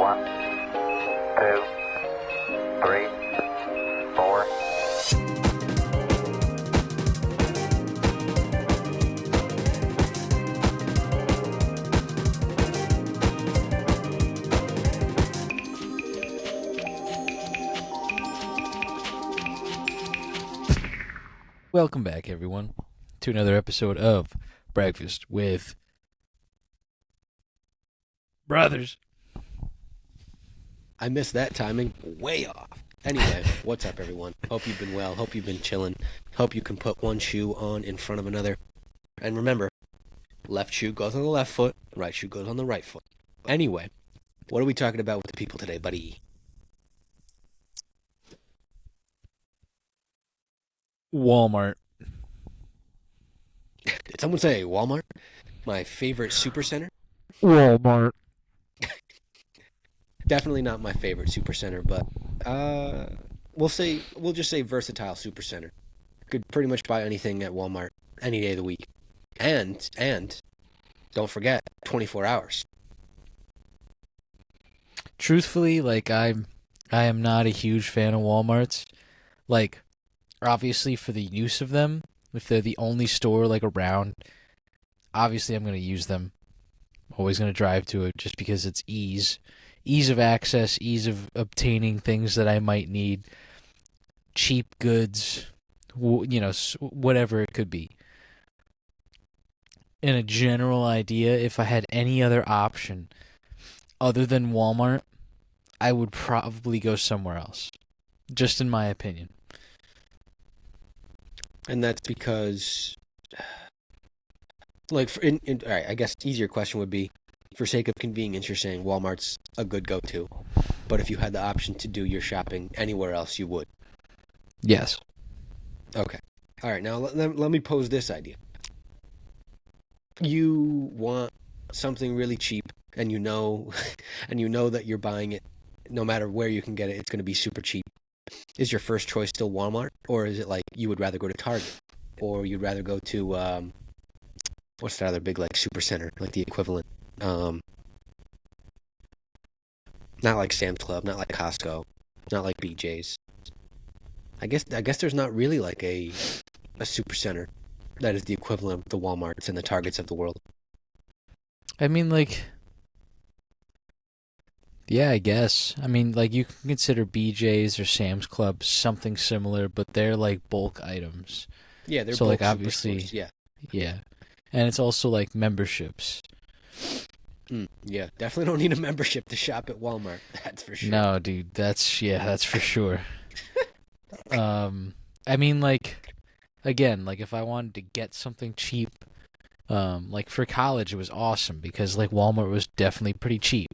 One, two, three, four. Welcome back, everyone, to another episode of Breakfast with Brothers. I missed that timing way off. Anyway, what's up, everyone? Hope you've been well. Hope you've been chilling. Hope you can put one shoe on in front of another. And remember, left shoe goes on the left foot, right shoe goes on the right foot. Anyway, what are we talking about with the people today, buddy? Walmart. Did someone say Walmart? My favorite supercenter? Walmart. Definitely not my favorite supercenter, but we'll just say versatile supercenter. Could pretty much buy anything at Walmart any day of the week. And don't forget, 24 hours. Truthfully, I am not a huge fan of Walmarts. Like, obviously for the use of them, if they're the only store around, obviously I'm going to use them. Always going to drive to it just because it's ease of access, ease of obtaining things that I might need, cheap goods, whatever it could be. In a general idea, if I had any other option other than Walmart, I would probably go somewhere else, just in my opinion. And that's because, all right, I guess easier question would be, for sake of convenience, you're saying Walmart's a good go-to. But if you had the option to do your shopping anywhere else, you would. Yes. Okay. All right, now let me pose this idea. You want something really cheap, and you know that you're buying it, no matter where you can get it, it's going to be super cheap. Is your first choice still Walmart, or is it like you would rather go to Target, or you'd rather go to what's that other big super center, like the equivalent? Not like Sam's Club, not like Costco, not like BJ's. I guess there's not really like a super center that is the equivalent of the Walmarts and the Targets of the world. I mean, yeah, I guess. I mean, you can consider BJ's or Sam's Club something similar, but they're bulk items. Yeah, they're so both obviously, superstores, yeah, and it's also memberships. Yeah, definitely don't need a membership to shop at Walmart. That's for sure. No, dude, that's for sure. I mean, again, if I wanted to get something cheap, for college, it was awesome because Walmart was definitely pretty cheap.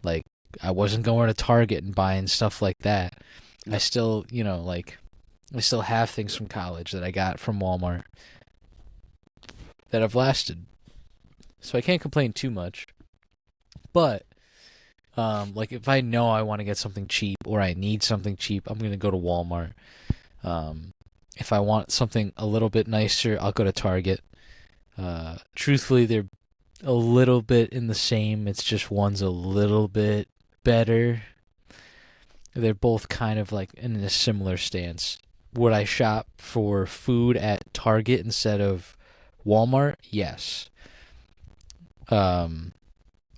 I wasn't going to Target and buying stuff like that. I still, I still have things from college that I got from Walmart that have lasted. So I can't complain too much. But, if I know I want to get something cheap or I need something cheap, I'm going to go to Walmart. If I want something a little bit nicer, I'll go to Target. Truthfully, they're a little bit in the same. It's just one's a little bit better. They're both kind of in a similar stance. Would I shop for food at Target instead of Walmart? Yes.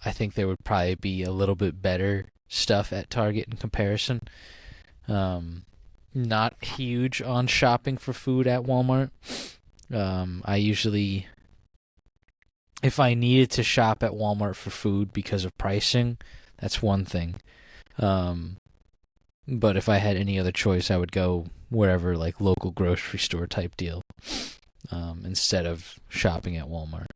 I think there would probably be a little bit better stuff at Target in comparison. Not huge on shopping for food at Walmart. I usually, if I needed to shop at Walmart for food because of pricing, that's one thing. But if I had any other choice, I would go wherever, local grocery store type deal, instead of shopping at Walmart.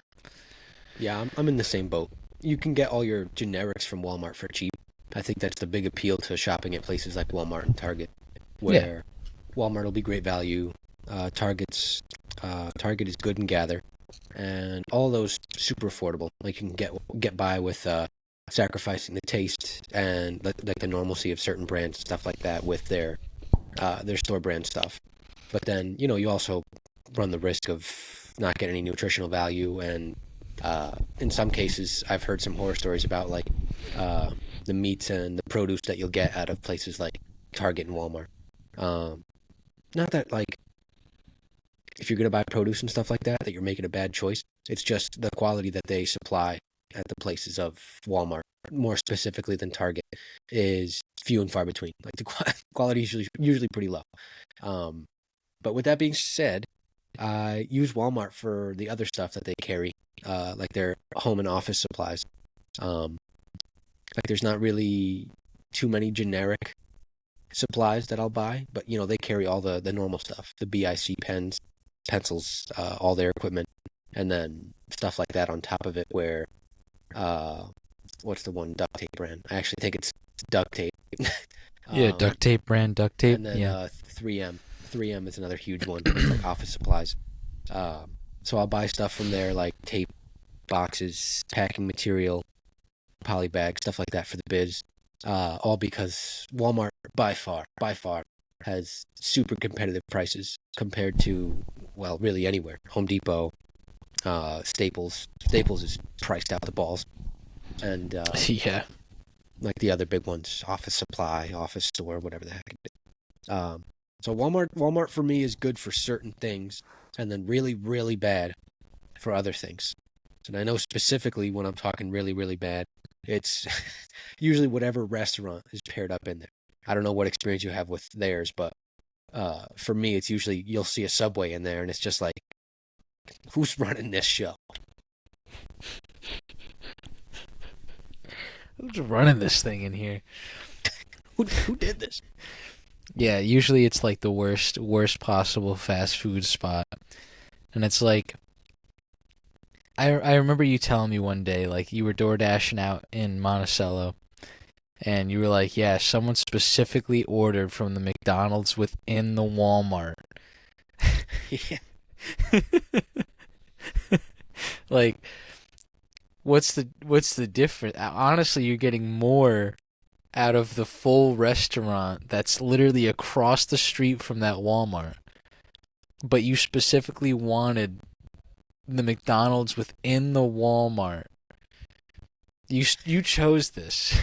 Yeah, I'm in the same boat. You can get all your generics from Walmart for cheap. I think that's the big appeal to shopping at places like Walmart and Target, where Walmart will be great value. Target is good and gather, and all those super affordable. You can get by with sacrificing the taste and the normalcy of certain brands and stuff like that with their store brand stuff. But then you also run the risk of not getting any nutritional value, and in some cases I've heard some horror stories about the meats and the produce that you'll get out of places like Target and Walmart. Not that like if you're gonna buy produce and stuff like that, that you're making a bad choice. It's just the quality that they supply at the places of Walmart, more specifically than Target, is few and far between. Like the quality is usually pretty low. But with that being said, I use Walmart for the other stuff that they carry, like their home and office supplies. Like there's not really too many generic supplies that I'll buy, but they carry all the normal stuff, the BIC pens, pencils, all their equipment, and then stuff like that on top of it where, what's the one duct tape brand? I actually think it's duct tape. Yeah, duct tape brand, duct tape. And then yeah. 3M. 3M is another huge one. It's like office supplies. So I'll buy stuff from there like tape, boxes, packing material, poly bags, stuff like that for the biz. All because Walmart by far has super competitive prices compared to, well, really anywhere. Home Depot, Staples. Staples is priced out the balls. And Yeah. like the other big ones, Office Supply, Office Store, whatever the heck it is. So Walmart for me is good for certain things, and then really, really bad for other things. And I know specifically when I'm talking really, really bad, it's usually whatever restaurant is paired up in there. I don't know what experience you have with theirs, but for me, it's usually you'll see a Subway in there, and it's just like, who's running this show? Who's running this thing in here? Who did this? Yeah, usually it's like the worst possible fast food spot. And it's like, I remember you telling me one day, like, you were door dashing out in Monticello, and you were like, yeah, someone specifically ordered from the McDonald's within the Walmart. Yeah. Like, what's the difference? Honestly, you're getting more out of the full restaurant that's literally across the street from that Walmart. But you specifically wanted the McDonald's within the Walmart. You chose this.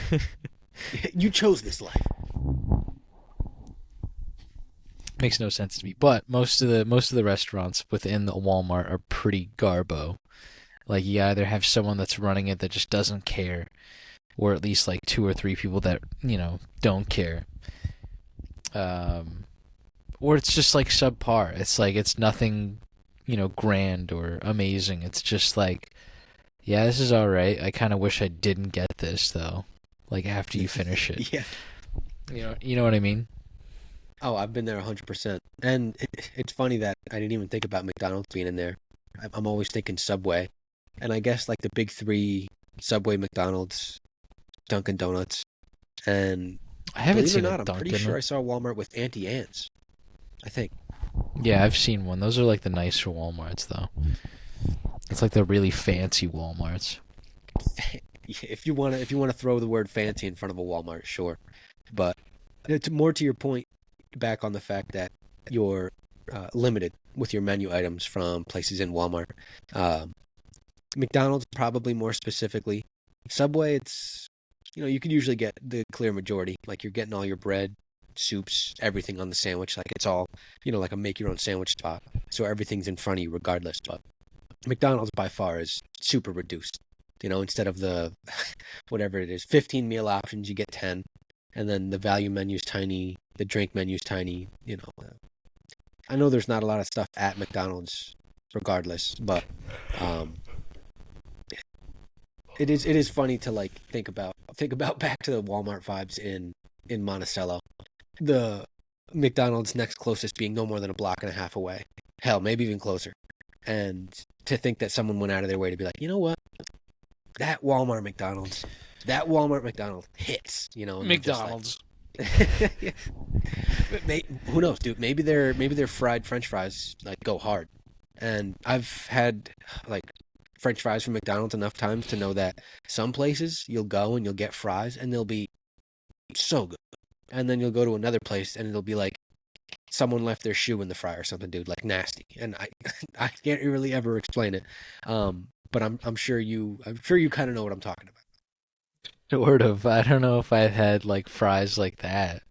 You chose this life. Makes no sense to me. But most of the restaurants within the Walmart are pretty garbo. Like, you either have someone that's running it that just doesn't care, or at least like 2 or 3 people that, don't care. Or it's just like subpar. It's like it's nothing, grand or amazing. It's just like, yeah, this is all right. I kind of wish I didn't get this though. Like after you finish it. Yeah. You know what I mean? Oh, I've been there 100%. And it's funny that I didn't even think about McDonald's being in there. I'm always thinking Subway. And I guess like the big 3, Subway, McDonald's, Dunkin' Donuts, and I haven't believe it seen or a not, I'm Dunkin'. pretty sure I saw Walmart with Auntie Anne's. I think. Yeah, I've seen one. Those are like the nicer Walmarts though. It's like the really fancy Walmarts. If you want to throw the word fancy in front of a Walmart, sure. But it's more to your point, back on the fact that you're limited with your menu items from places in Walmart. McDonald's probably more specifically. Subway, it's you can usually get the clear majority. Like you're getting all your bread, soups, everything on the sandwich. Like it's all like a make your own sandwich spot. So everything's in front of you regardless. But McDonald's by far is super reduced. Instead of the whatever it is, 15 meal options, you get 10, and then the value menu's tiny, the drink menu's tiny. I know there's not a lot of stuff at McDonald's, regardless, but it is funny to like think about back to the Walmart vibes in Monticello. The McDonald's next closest being no more than a block and a half away. Hell, maybe even closer. And to think that someone went out of their way to be like, you know what? That Walmart McDonald's hits, and McDonald's. Like, who knows, dude? Maybe their fried French fries like go hard. And I've had like French fries from McDonald's enough times to know that some places you'll go and you'll get fries and they'll be so good. And then you'll go to another place and it'll be like someone left their shoe in the fry or something, dude, like nasty. And I can't really ever explain it. But I'm sure you kind of know what I'm talking about. Sort of. I don't know if I've had like fries like that.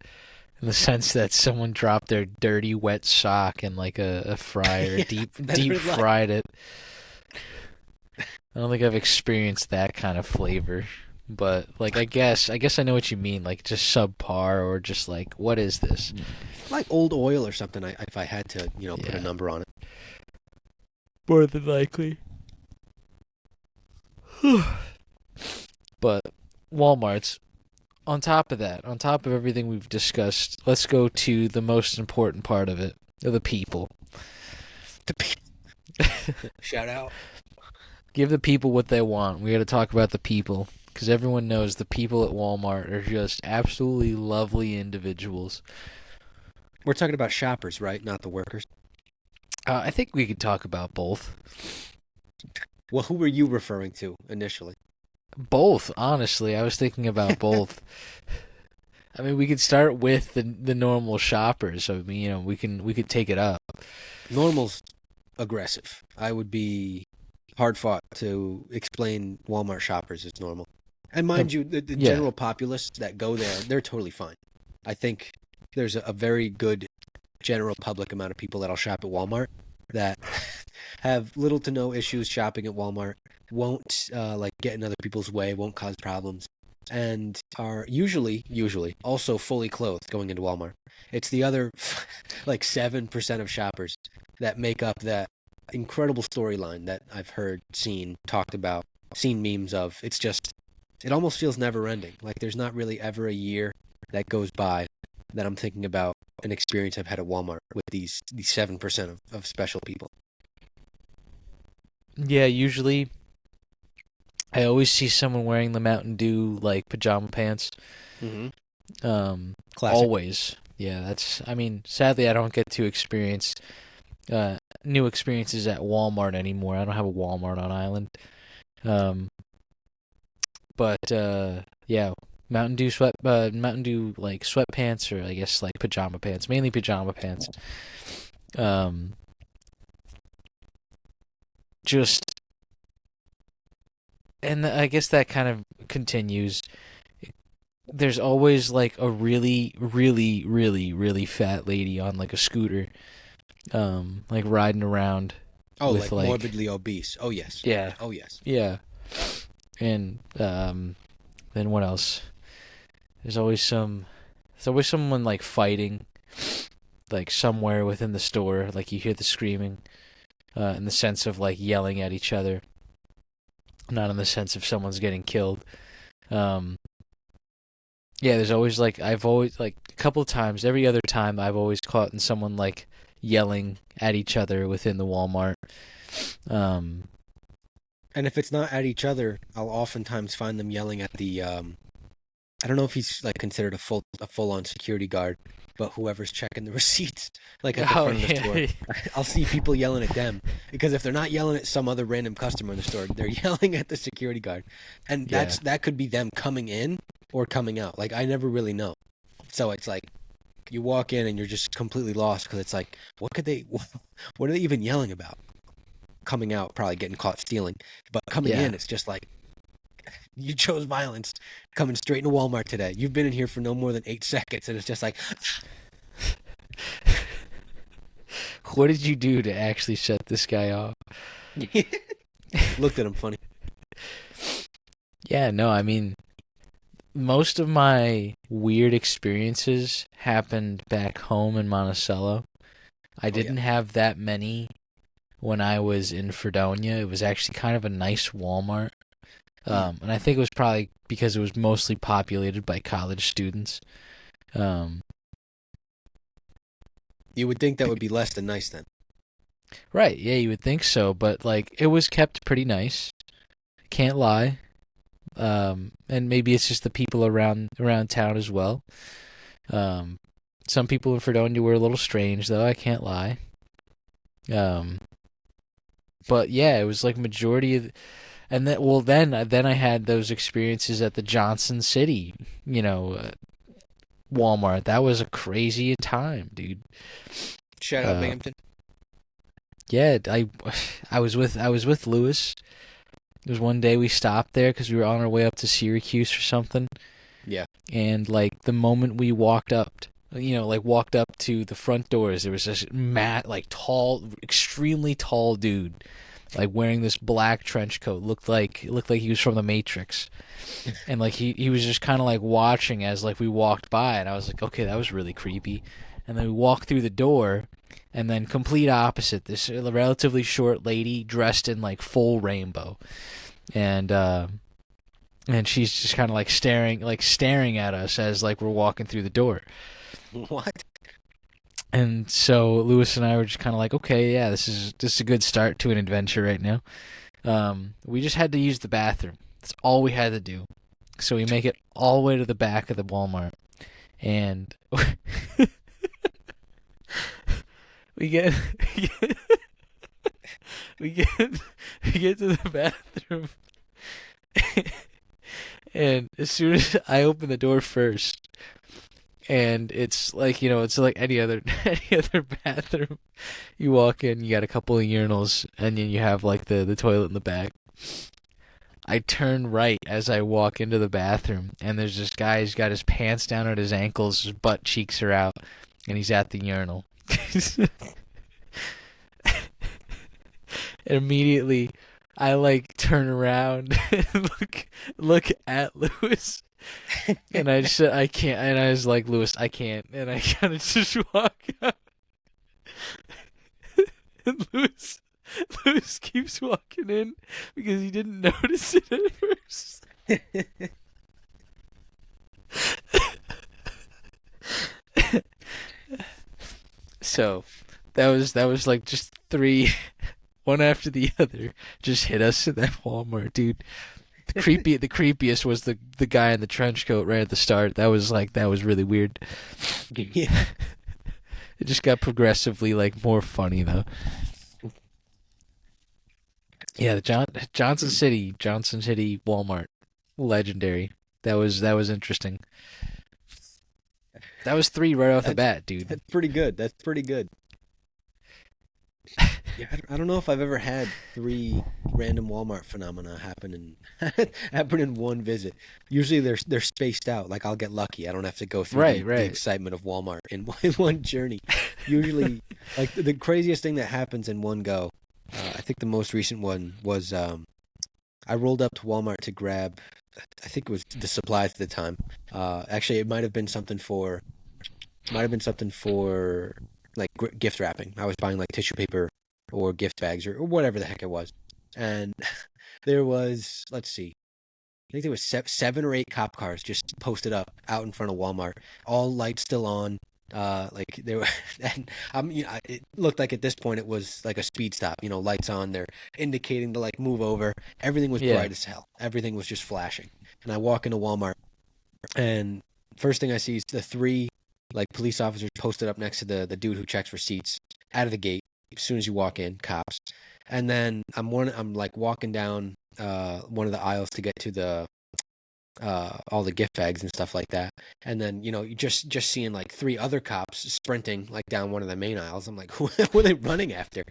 In the sense that someone dropped their dirty wet sock in like a fryer, Yeah, deep better luck. fried it. I don't think I've experienced that kind of flavor. But like I guess I know what you mean, like just subpar or just like what is this? Like old oil or something. If I had to, put a Yeah. number on it. More than likely. But Walmart's on top of that, on top of everything we've discussed, let's go to the most important part of it, the people. Shout out. Give the people what they want. We got to talk about the people because everyone knows the people at Walmart are just absolutely lovely individuals. We're talking about shoppers, right? Not the workers. I think we could talk about both. Well, who were you referring to initially? Both, honestly. I was thinking about both. I mean, we could start with the normal shoppers. I mean, we could take it up. Normal's aggressive. I would be hard fought to explain Walmart shoppers as normal. And mind you, the Yeah. general populace that go there, they're totally fine. I think there's a very good general public amount of people that'll shop at Walmart that have little to no issues shopping at Walmart, won't like get in other people's way, won't cause problems, and are usually also fully clothed going into Walmart. It's the other like 7% of shoppers that make up that incredible storyline that I've heard, seen, talked about, seen memes of. It's just, it almost feels never ending. Like there's not really ever a year that goes by that I'm thinking about an experience I've had at Walmart with these 7% of special people. Yeah, usually I always see someone wearing the Mountain Dew like pajama pants. Mm-hmm. Classic. Always. Yeah, I mean, sadly I don't get to experience new experiences at Walmart anymore. I don't have a Walmart on Island. But yeah, Mountain Dew like sweatpants or I guess like pajama pants, mainly pajama pants. Just and I guess that kind of continues. There's always like a really, really, really, really fat lady on like a scooter, like riding around. Oh, with like morbidly obese. Oh yes. Yeah, Oh yes. yeah, and then what else? There's always someone like fighting, like somewhere within the store. Like you hear the screaming, in the sense of like yelling at each other, not in the sense of someone's getting killed. Yeah, there's always like I've always like a couple of times, every other time I've always caught in someone like yelling at each other within the Walmart. And if it's not at each other, I'll oftentimes find them yelling at the I don't know if he's like considered a full on security guard, but whoever's checking the receipts, like at the front of the store, I'll see people yelling at them because if they're not yelling at some other random customer in the store, they're yelling at the security guard, and that could be them coming in or coming out. Like I never really know, so it's like you walk in and you're just completely lost because it's like what are they even yelling about? Coming out, probably getting caught stealing, but coming in, it's just like. You chose violence coming straight into Walmart today. You've been in here for no more than 8 seconds, and it's just like... What did you do to actually set this guy off? Looked at him funny. Yeah, no, I mean, most of my weird experiences happened back home in Monticello. I didn't have that many when I was in Fredonia. It was actually kind of a nice Walmart. And I think it was probably because it was mostly populated by college students. You would think that would be less than nice then. Right, yeah, you would think so, but like it was kept pretty nice. Can't lie. And maybe it's just the people around town as well. Some people in Fredonia were a little strange though, I can't lie. But yeah, it was like majority of and then I had those experiences at the Johnson City, Walmart. That was a crazy time, dude. Shout out Binghamton. Yeah, I was with Lewis, There's one day we stopped there because we were on our way up to Syracuse or something. Yeah. And like the moment we walked up, walked up to the front doors, there was this tall, extremely tall dude, like wearing this black trench coat. Looked like he was from the Matrix, and like he was just kind of like watching as like we walked by, and I was like, okay, that was really creepy. And then we walked through the door, and then complete opposite, this relatively short lady dressed in like full rainbow, and she's just kind of like staring at us as like we're walking through the door. What? And so Lewis and I were just kind of like, okay, yeah, this is a good start to an adventure right now. We just had to use the bathroom. That's all we had to do. So we make it all the way to the back of the Walmart, and we get we get to the bathroom, and as soon as I open the door first, and it's like, it's like any other bathroom. You walk in, you got a couple of urinals, and then you have like the toilet in the back. I turn right as I walk into the bathroom, and there's this guy. He's got his pants down at his ankles, his butt cheeks are out, and he's at the urinal. And immediately, I like turn around and look at Lewis, and I said, I can't, and I was like, Lewis, I can't, and I kind of just walk out. And Lewis keeps walking in because he didn't notice it at first. So that was like just three, one after the other, just hit us at that Walmart, dude. The creepiest was the guy in the trench coat right at the start. That was really weird. Yeah. It just got progressively like more funny though. Yeah, the Johnson City Walmart, legendary. That was interesting. That was 3 right off the bat, dude. That's pretty good. Yeah, I don't know if I've ever had 3 random Walmart phenomena happen in one visit. Usually they're spaced out. Like I'll get lucky. I don't have to go through the excitement of Walmart in one journey. Usually, like the craziest thing that happens in one go. I think the most recent one was I rolled up to Walmart to grab, I think it was the supplies at the time. Actually, it might have been something for like gift wrapping. I was buying like tissue paper or gift bags or whatever the heck it was. And there was, let's see, I think there was 7 or 8 cop cars just posted up out in front of Walmart, all lights still on. Like they were, and it looked like at this point it was like a speed stop. Lights on, they're indicating to like move over. Everything was bright as hell. Everything was just flashing. And I walk into Walmart, and first thing I see is the 3 like police officers posted up next to the dude who checks receipts out of the gate as soon as you walk in, cops. And then I'm like walking down one of the aisles to get to the all the gift bags and stuff like that. And then, you just seeing like 3 other cops sprinting like down one of the main aisles. I'm like, who are they running after?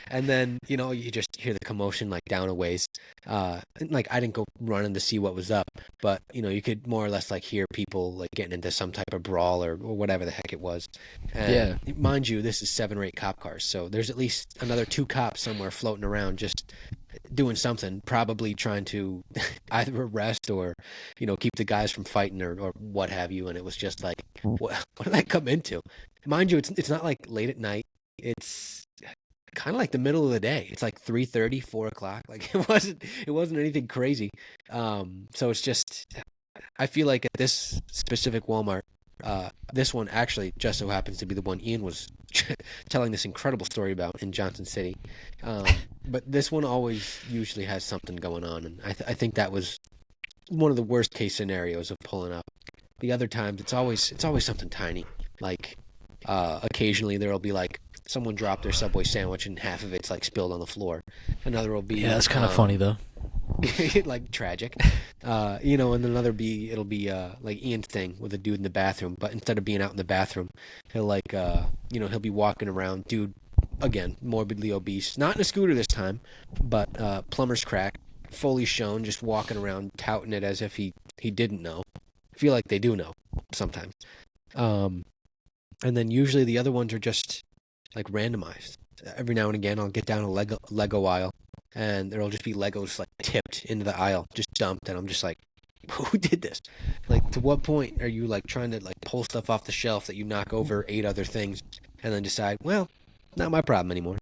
And then, you just hear the commotion like down a ways. Like I didn't go running to see what was up, but you could more or less like hear people like getting into some type of brawl or whatever the heck it was. And mind you, this is 7 or 8 cop cars. So there's at least another 2 cops somewhere floating around just doing something, probably trying to either arrest or, keep the guys from fighting or what have you. And it was just like, what did I come into? Mind you, it's not like late at night. It's kind of like the middle of the day. It's like 3:30, 4 o'clock. Like it wasn't anything crazy. So it's just, I feel like at this specific Walmart, this one actually just so happens to be the one Ian was telling this incredible story about in Johnson City. But this one always usually has something going on, and I think that was one of the worst case scenarios of pulling up. The other times, it's always something tiny. Like occasionally there'll be like someone dropped their Subway sandwich and half of it's like spilled on the floor. Another will be that's kind of funny though. Like tragic, and another it'll be like Ian's thing with a dude in the bathroom, but instead of being out in the bathroom, he'll like he'll be walking around, dude, again morbidly obese, not in a scooter this time, but plumber's crack, fully shown, just walking around touting it as if he didn't know. I feel like they do know sometimes. And then usually the other ones are just like randomized. Every now and again, I'll get down a Lego aisle, and there'll just be Legos like tipped into the aisle, just dumped, and I'm just like, who did this? Like, to what point are you like trying to like pull stuff off the shelf that you knock over 8 other things, and then decide, well, not my problem anymore.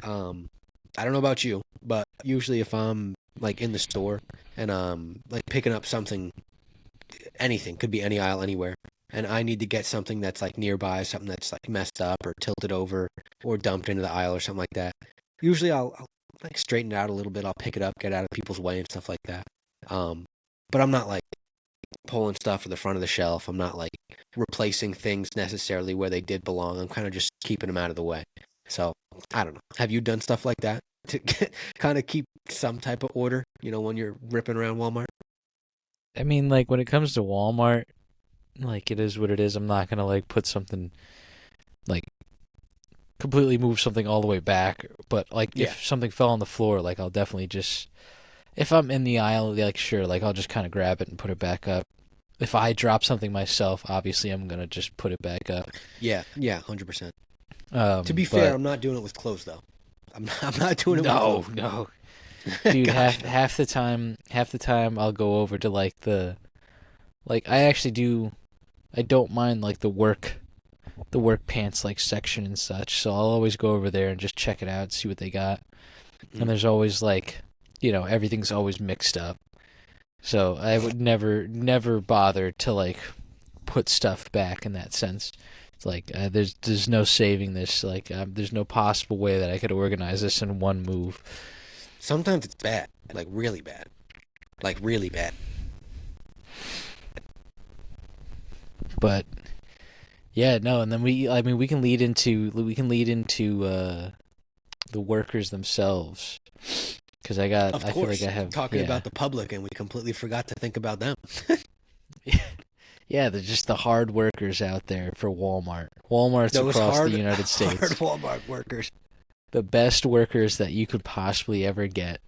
I don't know about you, but usually if I'm like in the store and like picking up something, anything, could be any aisle anywhere, and I need to get something that's like nearby, something that's like messed up or tilted over or dumped into the aisle or something like that. Usually I'll like straighten it out a little bit. I'll pick it up, get out of people's way and stuff like that. But I'm not like pulling stuff to the front of the shelf. I'm not like replacing things necessarily where they did belong. I'm kind of just keeping them out of the way. So I don't know. Have you done stuff like that to kind of keep some type of order, when you're ripping around Walmart? I mean, like, when it comes to Walmart, like, it is what it is. I'm not gonna like put something, like, completely move something all the way back. But like, Yeah. if something fell on the floor, like, I'll definitely just, if I'm in the aisle, like, sure, like, I'll just kind of grab it and put it back up. If I drop something myself, obviously I'm gonna just put it back up. Yeah, 100%. To be But fair, I'm not doing it with clothes though. I'm not doing it with clothes. no, dude. Gosh. half the time I'll go over to like I actually do. I don't mind like the work pants like section and such. So I'll always go over there and just check it out, see what they got. Mhm. And there's always like, everything's always mixed up. So I would never bother to like put stuff back in that sense. It's like there's no saving this. Like there's no possible way that I could organize this in one move. Sometimes it's bad, like really bad, like really bad. But yeah, no, and then we can lead into the workers themselves, because I Of feel course, like I have talking about the public, and we completely forgot to think about them. yeah, they're just the hard workers out there for Walmart. Walmarts Those across the United States. hard Walmart workers. The best workers that you could possibly ever get.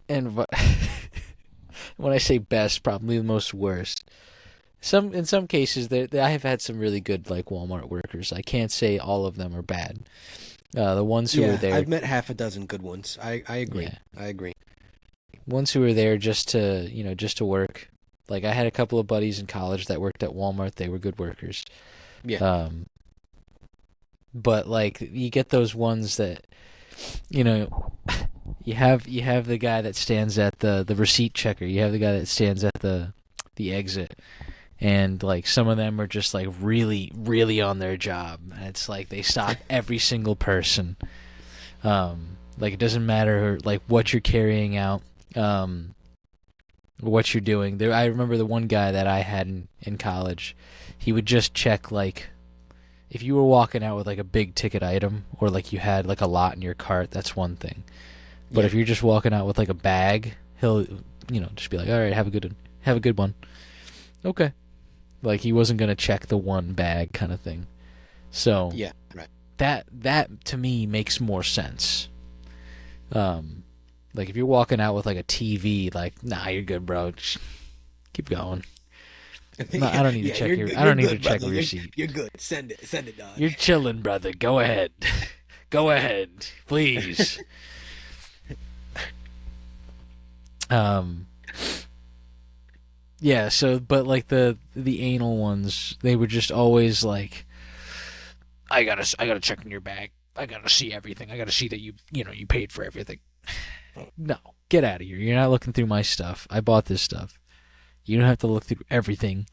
And when I say best, probably the most worst. In some cases, I have had some really good like Walmart workers. I can't say all of them are bad. The ones who are there, I've met half a dozen good ones. I agree. Yeah. I agree. Ones who are there just to work. Like I had a couple of buddies in college that worked at Walmart. They were good workers. Yeah. But like you get those ones that, you have the guy that stands at the receipt checker. You have the guy that stands at the exit. And like some of them are just like really, really on their job. And it's like they stop every single person. Like it doesn't matter like what you're carrying out, what you're doing. There, I remember the one guy that I had in college. He would just check like if you were walking out with like a big ticket item or like you had like a lot in your cart. That's one thing. But if you're just walking out with like a bag, he'll just be like, all right, have a good one. Okay. Like he wasn't gonna check the one bag kind of thing. So Yeah. Right. that to me makes more sense. Like if you're walking out with like a TV, like nah, you're good, bro. Just keep going. No, I don't need to check your. I don't need to check your receipt. You're good. Send it, dog. You're chilling, brother. Go ahead. Go ahead, please. Yeah, so but like the anal ones, they were just always like, I gotta check in your bag. I gotta see everything. I gotta see that you paid for everything. No, get out of here. You're not looking through my stuff. I bought this stuff. You don't have to look through everything.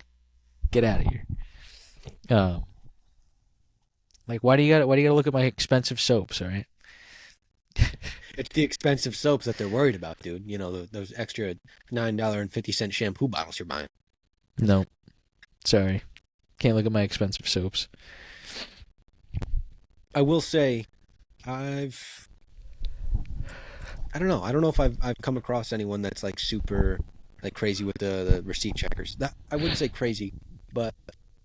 Get out of here. Like why do you gotta look at my expensive soaps? All right. It's the expensive soaps that they're worried about, dude. Those extra $9.50 shampoo bottles you're buying. No, sorry, can't look at my expensive soaps. I will say, I don't know. I don't know if I've come across anyone that's like super like crazy with the receipt checkers. That I wouldn't say crazy, but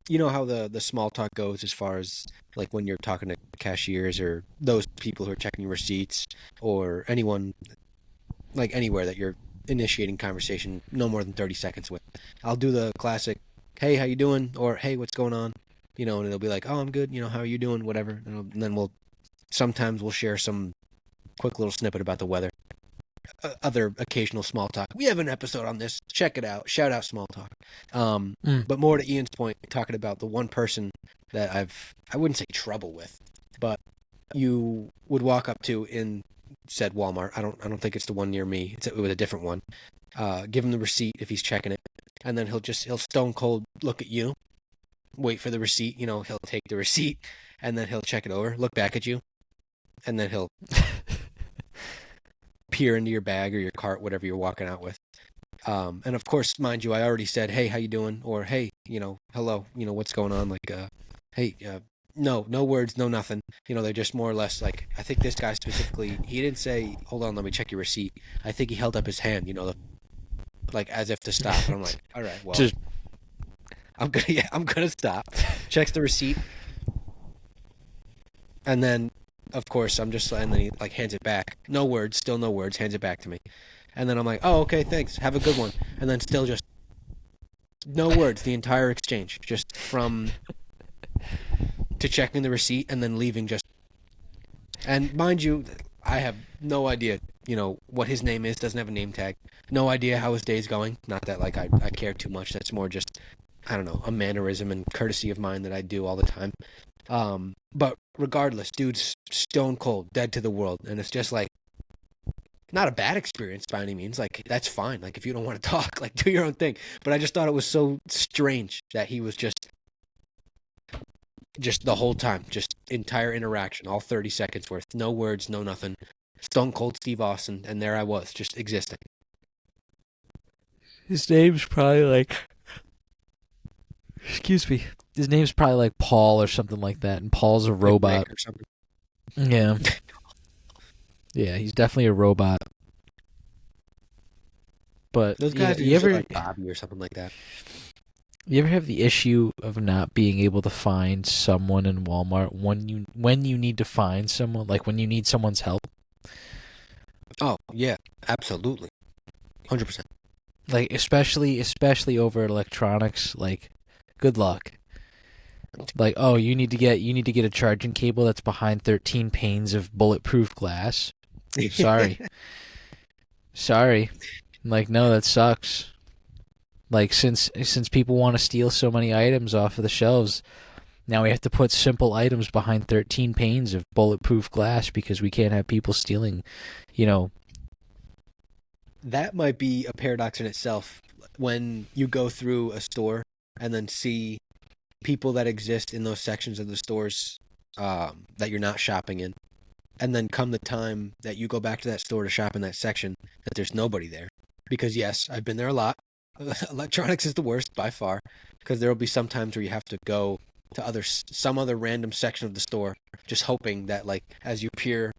you know how the small talk goes as far as like when you're talking to cashiers or those people who are checking your receipts or anyone like anywhere that you're initiating conversation, no more than 30 seconds with. I'll do the classic, hey, how you doing? Or hey, what's going on? You know, and it'll be like, oh, I'm good. You know, how are you doing? Whatever. And then sometimes we'll share some quick little snippet about the weather. Other occasional small talk. We have an episode on this. Check it out. Shout out small talk. But more to Ian's point, talking about the one person that I wouldn't say trouble with, but you would walk up to in said Walmart. I don't think it's the one near me. It was a different one. Give him the receipt if he's checking it, and then he'll stone cold look at you, wait for the receipt. You know, he'll take the receipt, and then he'll check it over, look back at you, and then he'll peer into your bag or your cart, whatever you're walking out with. And of course, mind you, I already said, hey, how you doing? Or, hey, you know, hello, you know, what's going on? Like, hey, no words, no nothing. You know, they're just more or less like, I think this guy specifically, he didn't say, hold on, let me check your receipt. I think he held up his hand, you know, like as if to stop. And I'm like, all right, well, I'm gonna stop. Checks the receipt. And then, of course, and then he like hands it back. No words, still no words, hands it back to me. And then I'm like, oh, okay, thanks. Have a good one. And then still just no words, the entire exchange. Just from to checking the receipt and then leaving just. And mind you, I have no idea, you know, what his name is, doesn't have a name tag. No idea how his day's going. Not that like I care too much. That's more just, I don't know, a mannerism and courtesy of mine that I do all the time. But regardless, dude's stone cold, dead to the world. And it's just like, not a bad experience by any means. Like, that's fine. Like, if you don't want to talk, like, do your own thing. But I just thought it was so strange that he was just the whole time, just entire interaction, all 30 seconds worth. No words, no nothing. Stone cold Steve Austin. And there I was, just existing. His name's probably like... Excuse me. His name's probably like Paul or something like that. And Paul's a robot. Or something. Yeah. Yeah, he's definitely a robot. But those guys are usually like Bobby or something like that. You ever have the issue of not being able to find someone in Walmart when you need to find someone, like when you need someone's help? Oh, yeah, absolutely. 100%. Like especially over electronics, like good luck. Like, oh, you need to get a charging cable that's behind 13 panes of bulletproof glass. Sorry. Like, no, that sucks. Like, since people want to steal so many items off of the shelves, now we have to put simple items behind 13 panes of bulletproof glass because we can't have people stealing, you know. That might be a paradox in itself when you go through a store and then see people that exist in those sections of the stores that you're not shopping in. And then come the time that you go back to that store to shop in that section, that there's nobody there. Because yes, I've been there a lot. Electronics is the worst by far, because there will be some times where you have to go to some other random section of the store, just hoping that like as you peer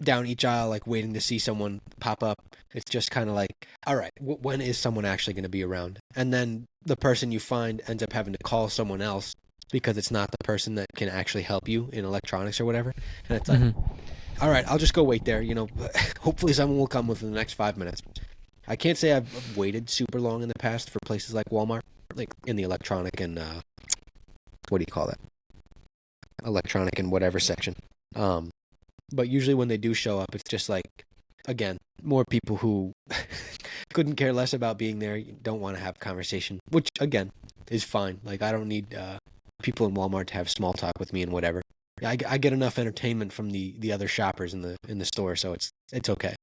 down each aisle, like waiting to see someone pop up, it's just kind of like, all right, when is someone actually going to be around? And then the person you find ends up having to call someone else because it's not the person that can actually help you in electronics or whatever. And it's like, all right, I'll just go wait there. You know, hopefully someone will come within the next 5 minutes. I can't say I've waited super long in the past for places like Walmart, like in the electronic and, what do you call that? Electronic and whatever section. But usually when they do show up, it's just like, again, more people who couldn't care less about being there, don't want to have conversation, which, again, is fine. Like, I don't need people in Walmart to have small talk with me and whatever. I get enough entertainment from the other shoppers in the store, so it's okay.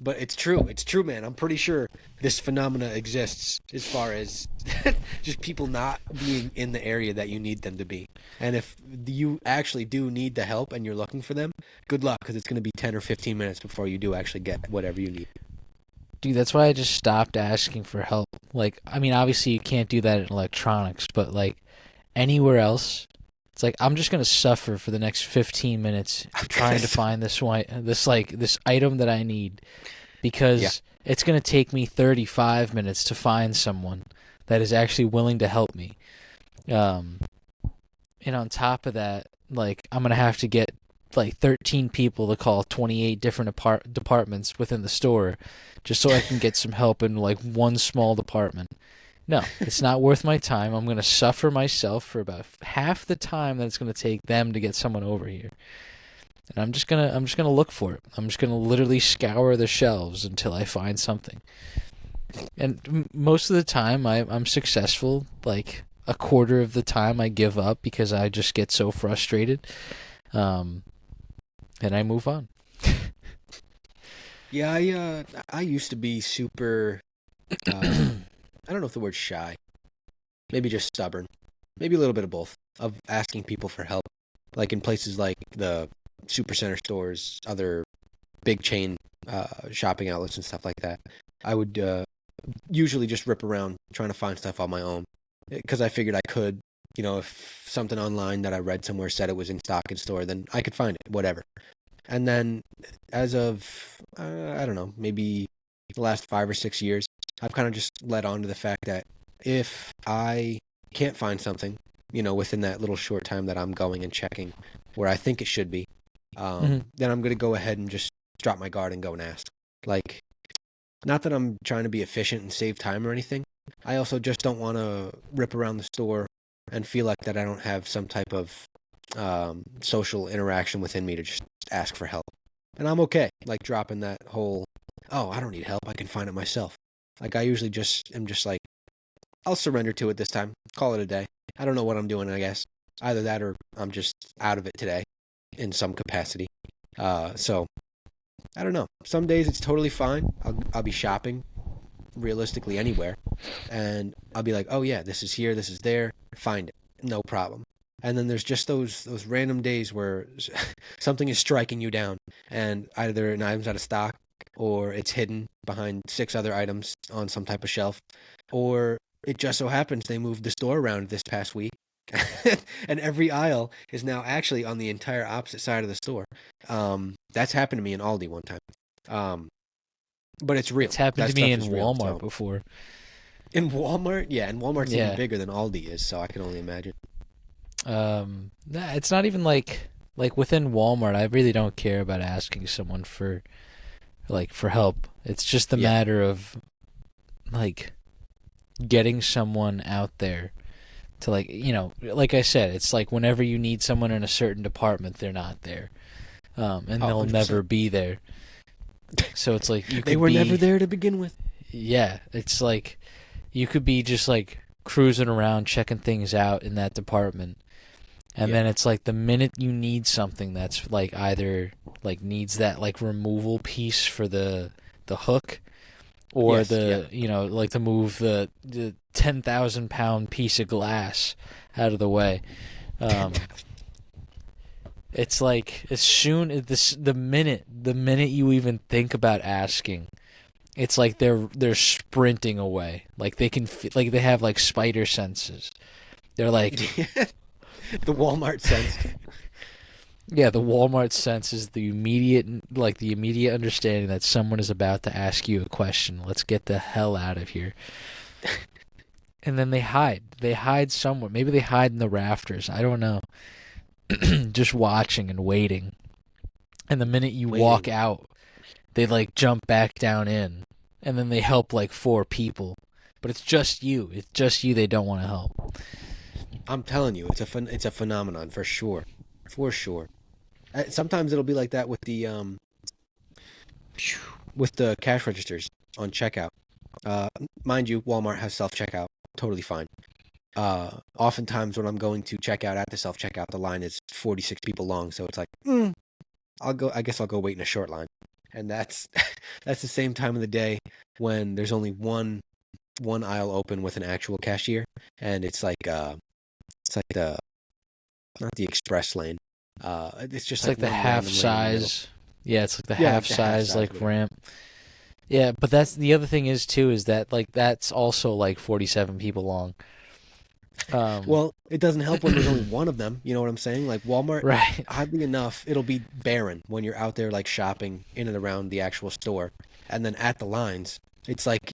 But it's true, man. I'm pretty sure this phenomena exists as far as just people not being in the area that you need them to be. And if you actually do need the help and you're looking for them, good luck, because it's going to be 10 or 15 minutes before you do actually get whatever you need. Dude, that's why I just stopped asking for help. Like, I mean, obviously you can't do that in electronics, but like anywhere else, it's like I'm just gonna suffer for the next 15 minutes trying to find this item that I need, because it's gonna take me 35 minutes to find someone that is actually willing to help me. And on top of that, like I'm gonna have to get like 13 people to call 28 different departments within the store just so I can get some help in like one small department. No, it's not worth my time. I'm going to suffer myself for about half the time that it's going to take them to get someone over here. And I'm just going to look for it. I'm just going to literally scour the shelves until I find something. And most of the time I'm successful. Like a quarter of the time I give up because I just get so frustrated. And I move on. Yeah, I used to be super, I don't know if the word's shy, maybe just stubborn, maybe a little bit of both, of asking people for help, like in places like the supercenter stores, other big chain shopping outlets and stuff like that. I would usually just rip around trying to find stuff on my own because I figured I could. You know, if something online that I read somewhere said it was in stock in store, then I could find it, whatever. And then as of, I don't know, maybe the last 5 or 6 years, I've kind of just led on to the fact that if I can't find something, you know, within that little short time that I'm going and checking where I think it should be, then I'm going to go ahead and just drop my guard and go and ask. Like, not that I'm trying to be efficient and save time or anything. I also just don't want to rip around the store and feel like that I don't have some type of social interaction within me to just ask for help. And I'm okay, like dropping that whole, oh, I don't need help, I can find it myself. Like I usually just am just like, I'll surrender to it this time, call it a day. I don't know what I'm doing, I guess. Either that or I'm just out of it today in some capacity. So, I don't know. Some days it's totally fine. I'll be shopping realistically anywhere. And I'll be like, oh yeah, this is here, this is there, find it, no problem. And then there's just those random days where something is striking you down, and either an item's out of stock, or it's hidden behind 6 other items on some type of shelf, or it just so happens they moved the store around this past week, and every aisle is now actually on the entire opposite side of the store. That's happened to me in Aldi one time. But it's real. It's happened That to me in stuff is real, Walmart so. before. In Walmart? Yeah, and Walmart's Yeah. even bigger than Aldi is, so I can only imagine. It's not even like within Walmart. I really don't care about asking someone for help. It's just a matter of like getting someone out there to like, you know, like I said, it's like whenever you need someone in a certain department, they're not there, and they'll 100%. never be there. So it's like you could They were be, never there to begin with. Yeah, it's like you could be just like cruising around checking things out in that department. And then it's like the minute you need something that's like either like needs that like removal piece for the hook, or you know, like to move the 10,000 pound piece of glass out of the way. It's like as soon as the minute you even think about asking, it's like they're sprinting away. Like they can like they have like spider senses. They're like The Walmart sense. Yeah, the Walmart sense is the immediate understanding that someone is about to ask you a question. Let's get the hell out of here. And then they hide. They hide somewhere. Maybe they hide in the rafters. I don't know. Just watching and waiting. And the minute you walk out, they like jump back down in. And then they help like 4 people. But it's just you. It's just you they don't want to help. I'm telling you, it's a phenomenon for sure. For sure. Sometimes it'll be like that with the cash registers on checkout. Mind you, Walmart has self-checkout. Totally fine. Oftentimes when I'm going to check out at the self-checkout, the line is 46 people long, so it's like, I guess I'll go wait in a short line. And that's the same time of the day when there's only one aisle open with an actual cashier, and it's like the not the express lane. It's just like the half size. Yeah, it's like the half size like ramp. Yeah, but that's the other thing is that like that's also like 47 people long. Well, it doesn't help when there's only one of them. You know what I'm saying? Like Walmart, right? Oddly enough, it'll be barren when you're out there like shopping in and around the actual store, and then at the lines, it's like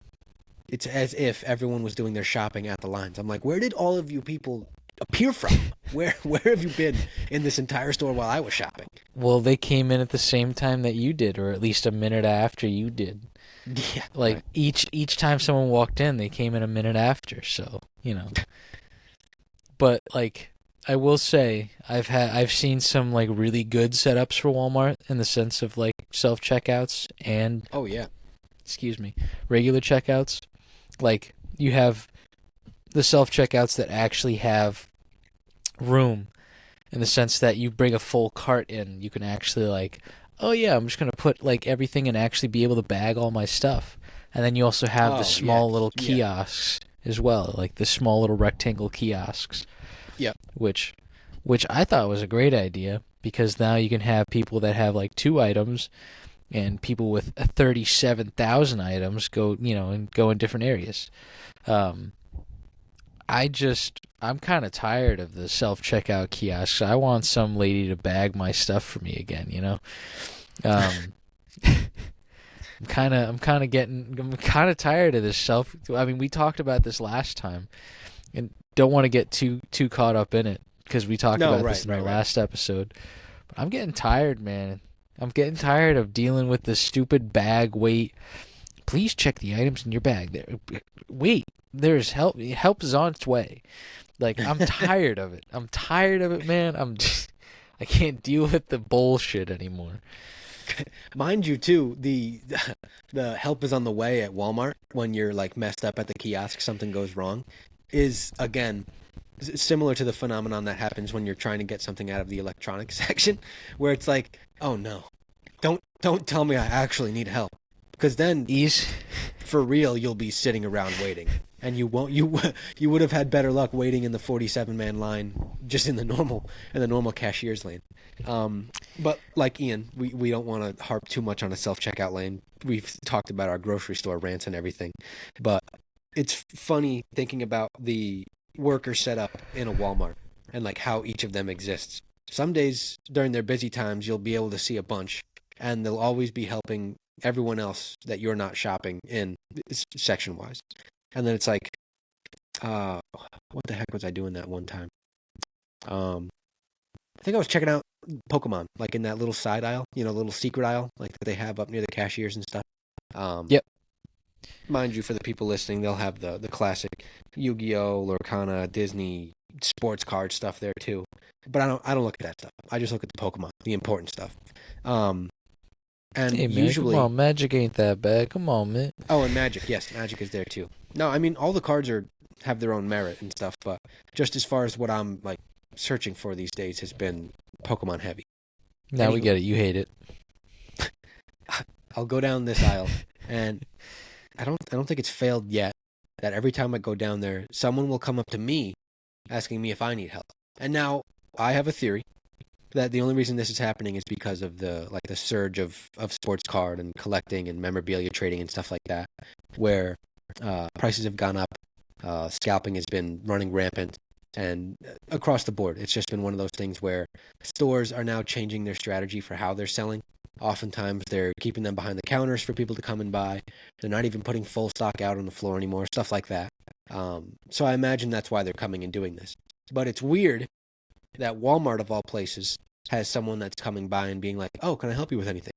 it's as if everyone was doing their shopping at the lines. I'm like, where did all of you people appear from? Where have you been in this entire store while I was shopping? Well, they came in at the same time that you did, or at least a minute after you did. Yeah. Like right. each time someone walked in, they came in a minute after. So but like I will say, I've seen some like really good setups for Walmart in the sense of like self checkouts and Oh yeah. excuse me, regular checkouts. Like you have the self checkouts that actually have room in the sense that you bring a full cart in, you can actually like, oh yeah, I'm just gonna put like everything and actually be able to bag all my stuff. And then you also have the Oh yes. small little Yeah. kiosks as well, like the small little rectangle kiosks, Yeah. which I thought was a great idea because now you can have people that have like 2 items and people with 37,000 items go, and go in different areas. Um, I'm kind of tired of the self checkout kiosks. I want some lady to bag my stuff for me again. Um, I'm kind of tired of this self. I mean, we talked about this last time, and don't want to get too caught up in it because we talked No, about right, this in right, our right. last episode. But I'm getting tired, man. I'm getting tired of dealing with this stupid bag weight. Please check the items in your bag. Wait, there's help. Help is on its way. Like I'm tired of it. I'm tired of it, man. I can't deal with the bullshit anymore. Mind you, too, the help is on the way at Walmart when you're like messed up at the kiosk, something goes wrong, is again similar to the phenomenon that happens when you're trying to get something out of the electronics section, where it's like, oh no, don't tell me I actually need help, because then Ease. for real you'll be sitting around waiting, and you would have had better luck waiting in the 47-man line just in the normal cashier's lane. But like Ian, we don't want to harp too much on a self-checkout lane. We've talked about our grocery store rants and everything, but it's funny thinking about the worker setup in a Walmart and like how each of them exists. Some days during their busy times, you'll be able to see a bunch, and they'll always be helping everyone else that you're not shopping in section wise. And then it's like, uh, what the heck was I doing that one time? Um, I think I was checking out Pokemon, like in that little side aisle, little secret aisle, like that they have up near the cashiers and stuff. Um, Yep. Mind you, for the people listening, they'll have the classic Yu-Gi-Oh, Lorcana, Disney sports card stuff there too. But I don't look at that stuff. I just look at the Pokemon, the important stuff. Um, and Hey man, come usually, on, Magic ain't that bad. Come on, man. oh, and Magic, yes, Magic is there too. No, I mean all the cards have their own merit and stuff, but just as far as what I'm like searching for these days has been Pokemon heavy. Now we Anywho, get it. You hate it. I'll go down this aisle, and I don't think it's failed yet that every time I go down there, someone will come up to me asking me if I need help. And now I have a theory that the only reason this is happening is because of the surge of sports card and collecting and memorabilia trading and stuff like that, where prices have gone up, scalping has been running rampant, and across the board, it's just been one of those things where stores are now changing their strategy for how they're selling. Oftentimes, they're keeping them behind the counters for people to come and buy. They're not even putting full stock out on the floor anymore, stuff like that. So I imagine that's why they're coming and doing this. But it's weird that Walmart, of all places, has someone that's coming by and being like, "Oh, can I help you with anything?"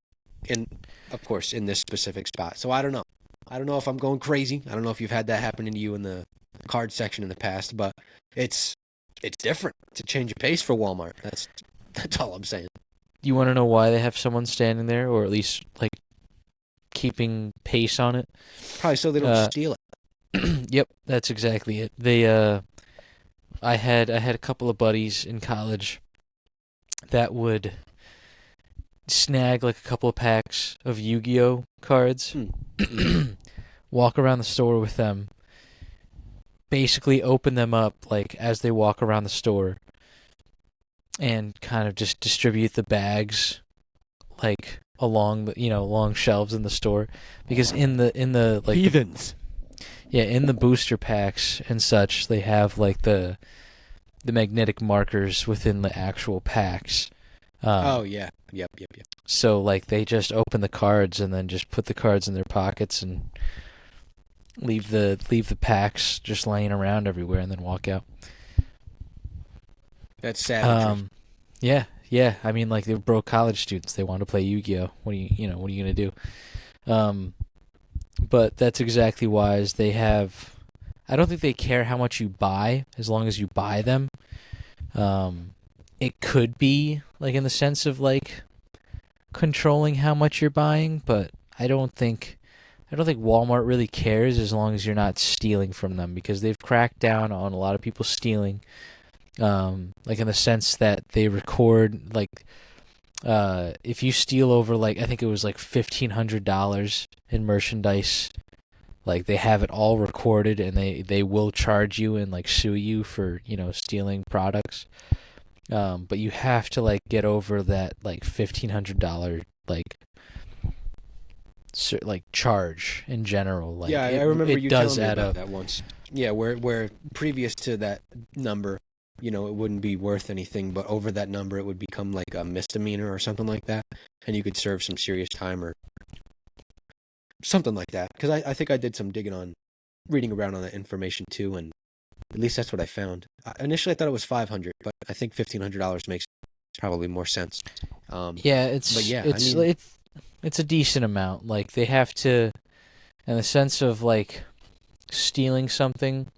And of course, in this specific spot. So I don't know. I don't know if I'm going crazy. I don't know if you've had that happen to you in the card section in the past, but it's different. It's a change of pace for Walmart. That's all I'm saying. You want to know why they have someone standing there, or at least like keeping pace on it? Probably so they don't steal it. Yep, that's exactly it. I had a couple of buddies in college that would snag like a couple of packs of Yu-Gi-Oh cards, walk around the store with them, basically open them up like as they walk around the store, and kind of just distribute the bags like along along shelves in the store, because in the like Heathens. in the booster packs and such, they have like the magnetic markers within the actual packs. Oh yeah. Yep. So like they just open the cards and then just put the cards in their pockets and leave the packs just laying around everywhere and then walk out. That's sad. Yeah, Yeah, I mean, like they're broke college students. They want to play Yu-Gi-Oh. What are you gonna do? Um, but that's exactly wise. They have. I don't think they care how much you buy as long as you buy them. Um, it could be like in the sense of like controlling how much you're buying, but I don't think Walmart really cares as long as you're not stealing from them because they've cracked down on a lot of people stealing. Like in the sense that they record like if you steal over like I think it was like $1,500 in merchandise, like they have it all recorded and they will charge you and like sue you for stealing products. But you have to like get over that like $1,500 like charge in general. Like Yeah, I it remember it you does telling me add about up. that once. Yeah, where previous to that number, it wouldn't be worth anything, but over that number, it would become like a misdemeanor or something like that, and you could serve some serious time or something like that. Because I think I did some digging on, reading around on that information too, and at least that's what I found. Initially, I thought it was 500, but I think $1,500 makes probably more sense. Yeah, But it's yeah, I it's mean, it's a decent amount. Like they have to, in the sense of like stealing something.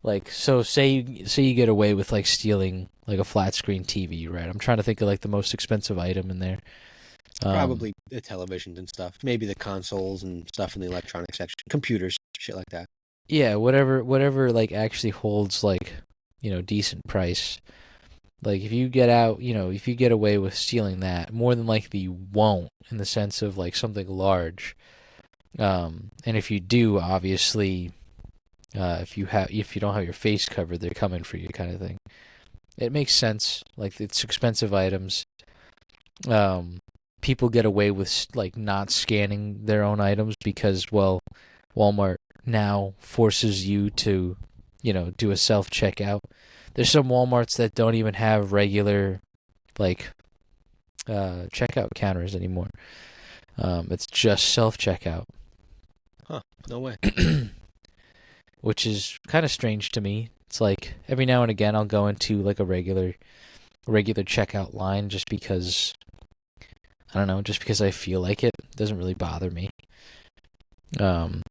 Like so, say you get away with like stealing like a flat screen TV, right? I'm trying to think of like the most expensive item in there. Um, probably the televisions and stuff, maybe the consoles and stuff in the electronic section, computers, shit like that. yeah, whatever like actually holds like decent price. Like if you get away with stealing that, more than likely you won't in the sense of like something large. And if you do, obviously, if you don't have your face covered, they're coming for you, kind of thing. It makes sense. Like it's expensive items. Um, People get away with like not scanning their own items because, well, Walmart now forces you to, do a self checkout. There's some Walmarts that don't even have regular like checkout counters anymore. It's just self checkout, Huh? No way. which is kind of strange to me. It's like every now and again I'll go into like a regular checkout line just because I don't know, just because I feel like it. It doesn't really bother me. Um,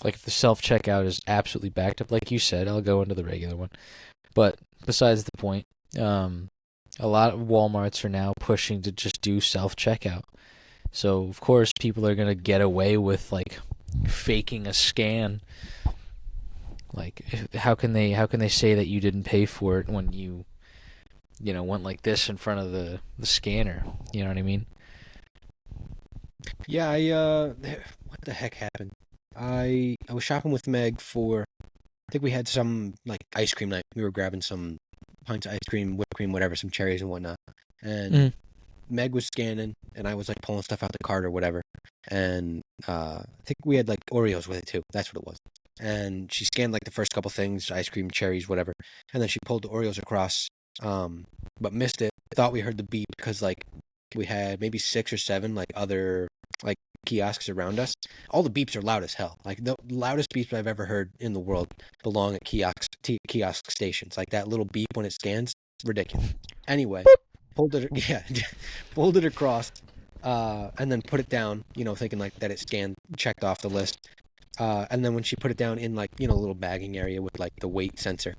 like if the self checkout is absolutely backed up, like you said, I'll go into the regular one. But besides the point, a lot of WalMarts are now pushing to just do self checkout. So of course people are gonna get away with like faking a scan. Like how can they say that you didn't pay for it when you went like this in front of the scanner? You know what I mean? Yeah, what the heck happened? I was shopping with Meg for, I think we had some like ice cream night. We were grabbing some pints of ice cream, whipped cream, whatever, some cherries and whatnot. And Mm. Meg was scanning, and I was like pulling stuff out the cart or whatever. And I think we had like Oreos with it too. That's what it was. And she scanned like the first couple things, ice cream, cherries, whatever. And then she pulled the Oreos across, but missed it. Thought we heard the beep because like we had maybe 6 or 7 like other like kiosks around us. All the beeps are loud as hell. Like the loudest beeps I've ever heard in the world belong at kiosk stations. Like that little beep when it scans, ridiculous. Anyway, pulled it, yeah, pulled it across, and then put it down. Thinking like that it scanned, checked off the list. And then when she put it down in like a little bagging area with like the weight sensor,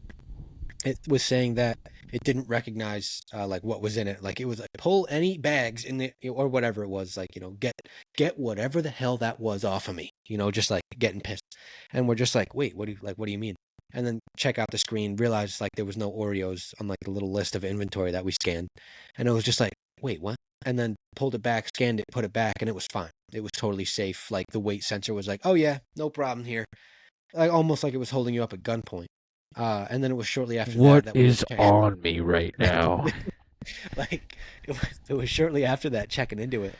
it was saying that it didn't recognize like what was in it. Like it was like pull any bags in the or whatever it was. Like get whatever the hell that was off of me. Just like getting pissed. And we're just like, wait, what do you mean? And then check out the screen, realize like there was no Oreos on like the little list of inventory that we scanned, and it was just like, wait, what? And then pulled it back, scanned it, put it back, and it was fine. It was totally safe. Like the weight sensor was like, oh yeah, no problem here. Like almost like it was holding you up at gunpoint. And then it was shortly after What that we were is checking. on me right now? Like it was shortly after that checking into it.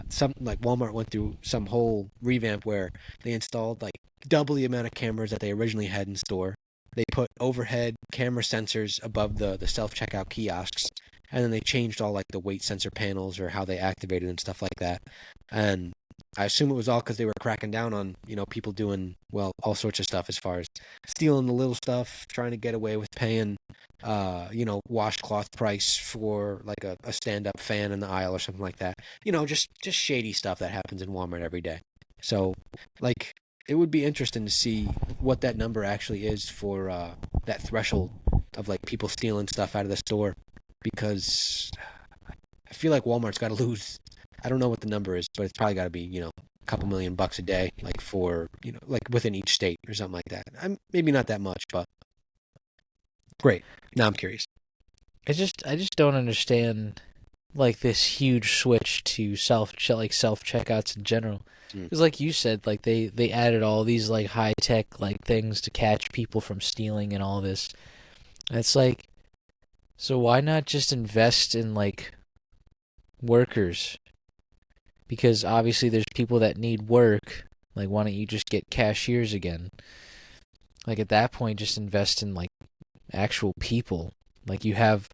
Some like Walmart went through some whole revamp where they installed like double the amount of cameras that they originally had in store. They put overhead camera sensors above the self checkout kiosks, and then they changed all like the weight sensor panels or how they activated and stuff like that. And I assume it was all because they were cracking down on, people doing, well, all sorts of stuff as far as stealing the little stuff, trying to get away with paying, washcloth price for like a stand-up fan in the aisle or something like that. Just shady stuff that happens in Walmart every day. So, like, it would be interesting to see what that number actually is for that threshold of like people stealing stuff out of the store, because I feel like Walmart's got to lose. I don't know what the number is, but it's probably got to be, a couple $1,000,000 a day, like for, like within each state or something like that. Maybe not that much, but great. Now I'm curious. I just don't understand like this huge switch to self checkouts in general. Because like you said, like they added all these like high tech like things to catch people from stealing and all this. And it's like, so why not just invest in like workers? Because obviously there's people that need work. Like, why don't you just get cashiers again? Like, at that point, just invest in like actual people. Like, you have,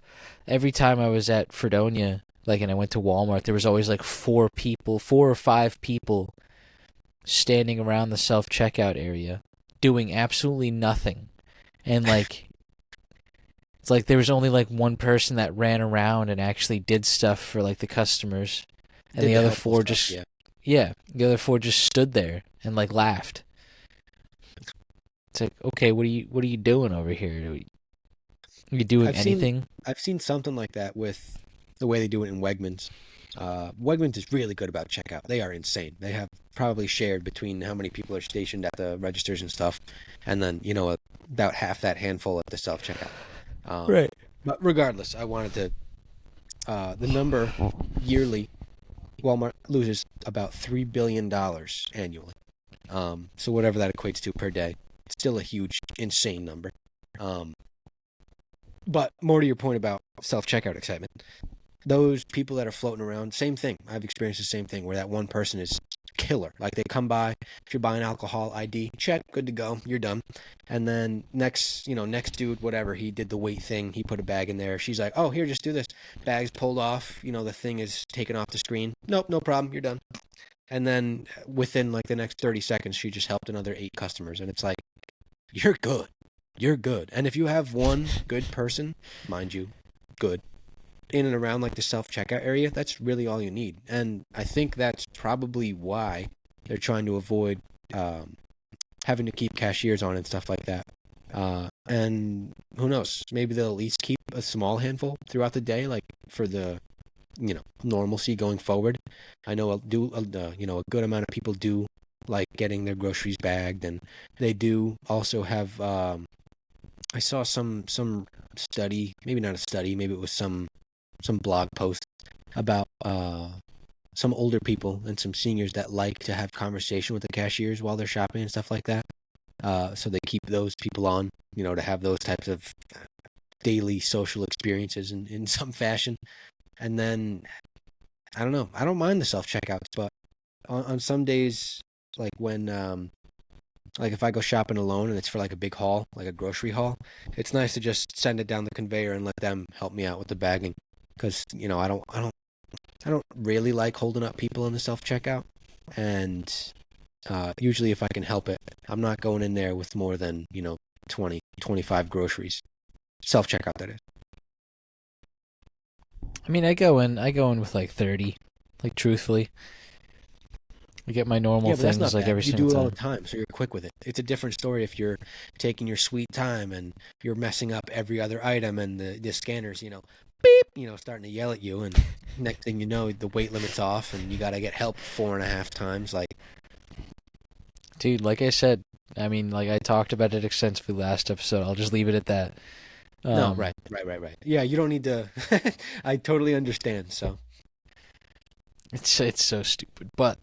every time I was at Fredonia, like, and I went to Walmart, there was always like 4 or 5 people standing around the self-checkout area doing absolutely nothing. And like, it's like there was only like one person that ran around and actually did stuff for like the customers. And the other 4 just, the other 4 just stood there and like laughed. It's like, okay, what are you doing over here? Are you doing anything? I've seen something like that with the way they do it in Wegmans. Wegmans is really good about checkout. They are insane. They have probably shared between how many people are stationed at the registers and stuff, and then about half that handful at the self checkout. Right. But regardless, I wanted to the number yearly. Walmart loses about $3 billion annually. So whatever that equates to per day, it's still a huge, insane number. But more to your point about self-checkout excitement, those people that are floating around, same thing. I've experienced the same thing where that one person is killer. Like, they come by, if you're buying alcohol, ID, check, good to go, you're done. And then next dude, whatever, he did the weight thing, he put a bag in there. She's like, oh, here, just do this. Bag's pulled off, the thing is taken off the screen. Nope, no problem, you're done. And then within like the next 30 seconds, she just helped another 8 customers. And it's like, you're good. You're good. And if you have one good person, mind you, good, in and around like the self-checkout area, that's really all you need. And I think that's probably why they're trying to avoid having to keep cashiers on and stuff like that. And who knows, maybe they'll at least keep a small handful throughout the day, like for the normalcy going forward. I know a good amount of people do like getting their groceries bagged, and they do also have I saw some study, maybe not a study, maybe it was some blog post about some older people and some seniors that like to have conversation with the cashiers while they're shopping and stuff like that. So they keep those people on, to have those types of daily social experiences in some fashion. And then, I don't know, I don't mind the self-checkouts, but on some days, like when, like if I go shopping alone and it's for like a big haul, like a grocery haul, it's nice to just send it down the conveyor and let them help me out with the bagging. Because, I don't really like holding up people in the self-checkout. And usually if I can help it, I'm not going in there with more than, 20, 25 groceries. Self-checkout, that is. I mean, I go in with like 30, like truthfully. I get my normal things like every single time. You do it all the time, so you're quick with it. It's a different story if you're taking your sweet time and you're messing up every other item and the scanner's, beep, starting to yell at you, and next thing you know, the weight limit's off and you got to get help 4.5 times. Like, dude, like I said, I mean, like I talked about it extensively last episode. I'll just leave it at that. No, right. Yeah, you don't need to. I totally understand. So it's so stupid, but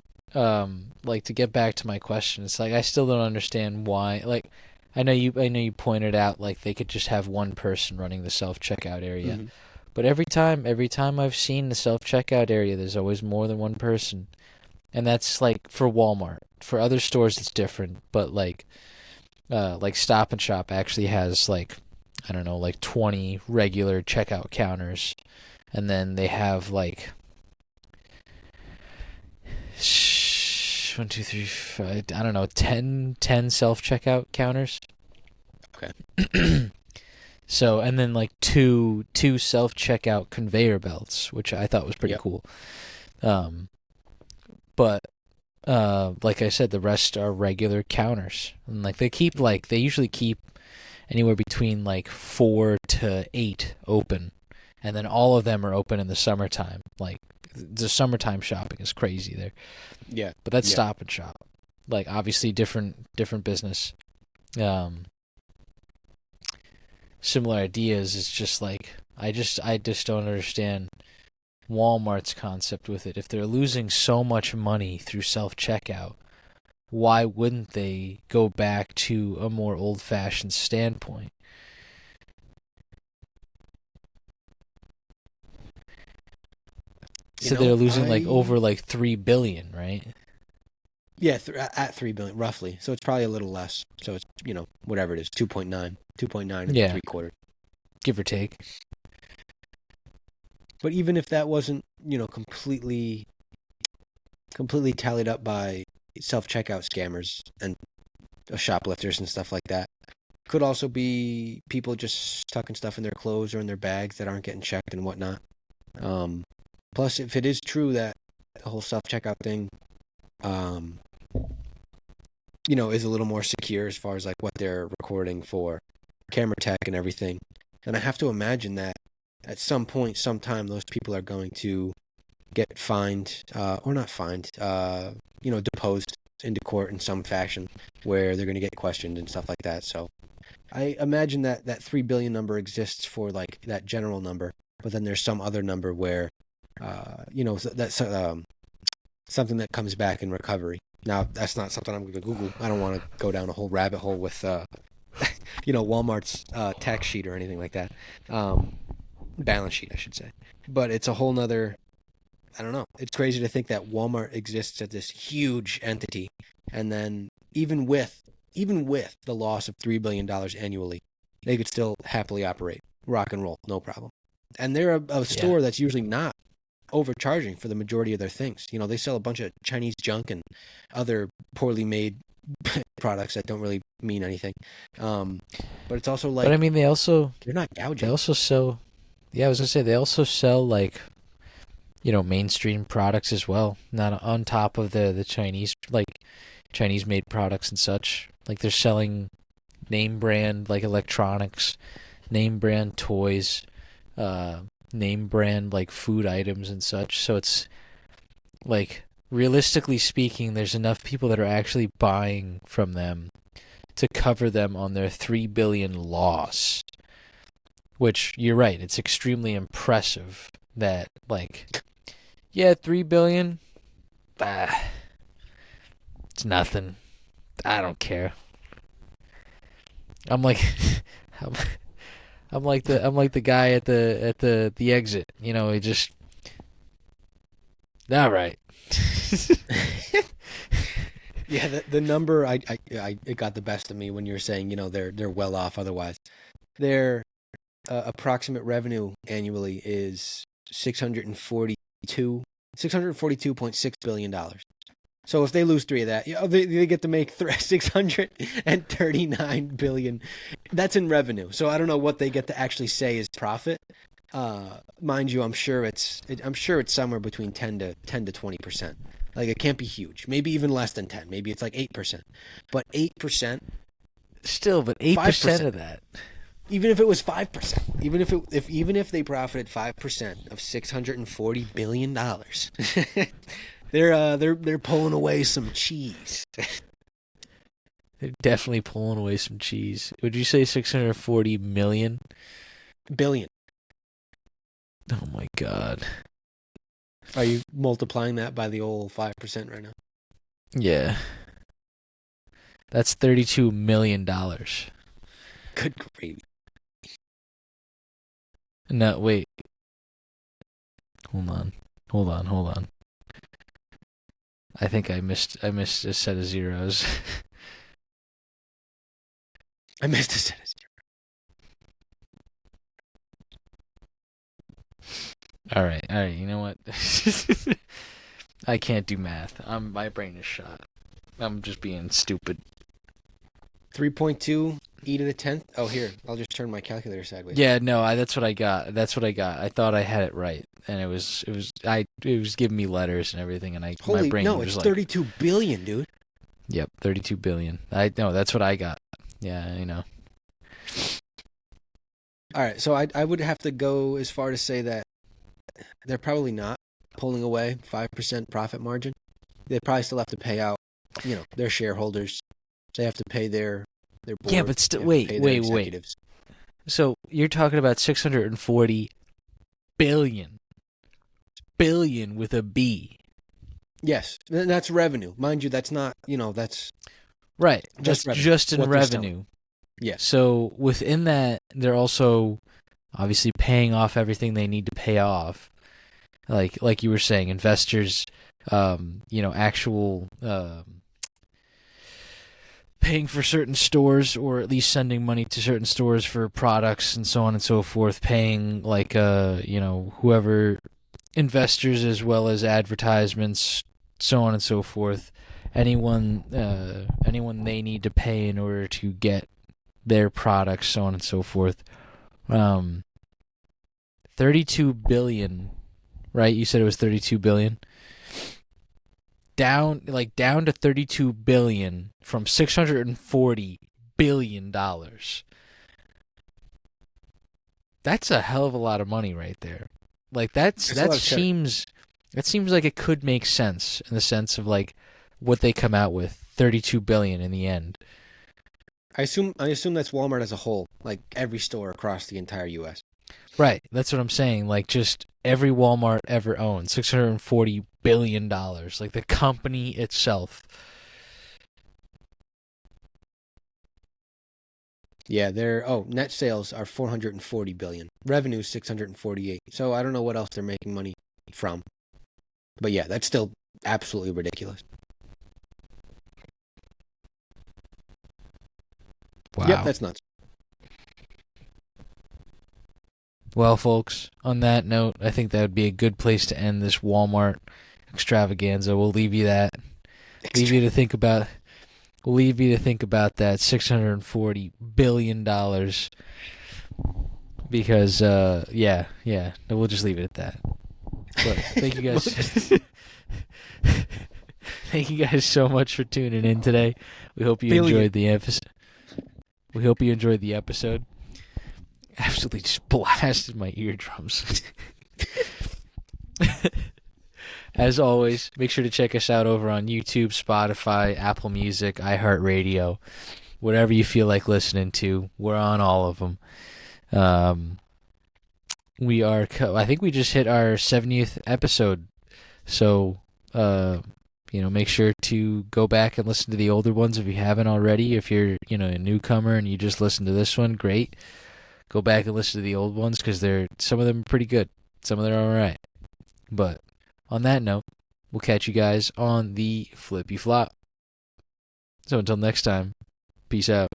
like to get back to my question, it's like I still don't understand why. Like, I know you pointed out like they could just have one person running the self-checkout area, but every time I've seen the self-checkout area, there's always more than one person, and that's like for Walmart. For other stores, it's different, but like Stop and Shop actually has like, I don't know, like 20 regular checkout counters, and then they have like 1, 2, 3, 5, I don't know, 10 self-checkout counters. Okay. So, and then like two self-checkout conveyor belts, which I thought was pretty Yep. cool. But like I said, the rest are regular counters, and like they usually keep anywhere between like 4 to 8 open, and then all of them are open in the summertime. Like the summertime shopping is crazy there. Yeah. But that's Yeah. Stop and Shop. Like obviously different business. Similar ideas. It's just like I just don't understand Walmart's concept with it. If they're losing so much money through self-checkout, why wouldn't they go back to a more old-fashioned standpoint? So they're losing like over like $3 billion, right? Yeah, at $3 billion roughly. So it's probably a little less. So it's whatever it is, 2.9 and Yeah. 3/4. Give or take. But even if that wasn't completely tallied up by self-checkout scammers and shoplifters and stuff like that, could also be people just tucking stuff in their clothes or in their bags that aren't getting checked and whatnot. Plus, if it is true that the whole self-checkout thing, is a little more secure as far as like what they're recording for camera tech and everything, then I have to imagine that at some point, sometime, those people are going to get fined, or not fined, deposed into court in some fashion where they're going to get questioned and stuff like that. So I imagine that 3 billion number exists for like that general number, but then there's some other number where, that's something that comes back in recovery. Now, that's not something I'm going to Google. I don't want to go down a whole rabbit hole with, Walmart's tax sheet or anything like that. Balance sheet, I should say. But it's a whole nother, I don't know. It's crazy to think that Walmart exists as this huge entity. And then even with the loss of $3 billion annually, they could still happily operate, rock and roll, no problem. And they're a store that's usually not overcharging for the majority of their things. They sell a bunch of Chinese junk and other poorly made products that don't really mean anything. But it's also like, but I mean, they're not gouging. They also sell. Yeah, I was gonna say they also sell like, mainstream products as well. Not on top of the Chinese made products and such. Like they're selling name brand like electronics, name brand toys, name brand like food items and such. So it's like, realistically speaking, there's enough people that are actually buying from them to cover them on their $3 billion loss. Which, you're right, it's extremely impressive that, like, yeah, $3 billion, it's nothing. I don't care. I'm like, I'm like the guy at the exit. He just, all right. Yeah, the number it got the best of me when you were saying they're well off otherwise. Their approximate revenue annually is $642.6 billion. So if they lose 3 of that, they get to make $639 billion. That's in revenue. So I don't know what they get to actually say is profit. Mind you, I'm sure it's somewhere between 10 to 20%. Like, it can't be huge. Maybe even less than 10. Maybe it's like 8%. But 8%, still, but 8% of that. even if it was 5%, even if they profited 5% of $640 billion, they're pulling away some cheese. They're definitely pulling away some cheese. Would you say 640 million? Billion. Oh my God. Are you multiplying that by the old 5% right now? Yeah. That's $32 million. Good gravy. No, wait. Hold on. I think I missed a set of zeros. I missed a set of zeros. All right. You know what? I can't do math. My brain is shot. I'm just being stupid. 3.2 e to the 10th. Oh, here, I'll just turn my calculator sideways. Yeah, no, that's what I got. That's what I got. I thought I had it right, and it was giving me letters and everything, and my brain was it's like, 32 billion, dude. yep, 32 billion. I know that's what I got. Yeah, I know. All right, so I would have to go as far to say that they're probably not pulling away 5% profit margin. They probably still have to pay out, their shareholders. They have to pay their board. Yeah, but still, they have to pay their wait. executives. So you're talking about 640 billion with a B. Yes, that's revenue. Mind you, that's not, that's Right. Just That's revenue. just in What they're revenue. selling. Yes. So within that, they're also obviously paying off everything they need to pay off. Like you were saying, investors, actual paying for certain stores, or at least sending money to certain stores for products and so on and so forth, paying whoever, investors as well as advertisements, so on and so forth. Anyone they need to pay in order to get their products, so on and so forth. 32 billion, right? You said it was 32 billion. Down to 32 billion from 640 billion dollars. That's a hell of a lot of money right there. Like that seems like it could make sense in the sense of like what they come out with, 32 billion in the end. I assume that's Walmart as a whole, like every store across the entire U.S. Right, that's what I'm saying. Like just every Walmart ever owned, $640 billion. Like the company itself. Yeah, net sales are 440 billion. Revenue 648. So I don't know what else they're making money from. But yeah, that's still absolutely ridiculous. Wow. Yep, that's nuts. Well, folks, on that note, I think that would be a good place to end this Walmart extravaganza. We'll leave you that. Leave you to think about that $640 billion. Because, we'll just leave it at that. But thank you guys. Thank you guys so much for tuning in today. We hope you enjoyed the episode. Absolutely just blasted my eardrums. As always, make sure to check us out over on YouTube, Spotify, Apple Music, iHeart Radio, whatever you feel like listening to. We're on all of them. I think we just hit our 70th episode. So, make sure to go back and listen to the older ones if you haven't already. If you're, a newcomer and you just listen to this one, great. Go back and listen to the old ones because some of them are pretty good. Some of them are all right. But on that note, we'll catch you guys on the Flippy Flop. So until next time, peace out.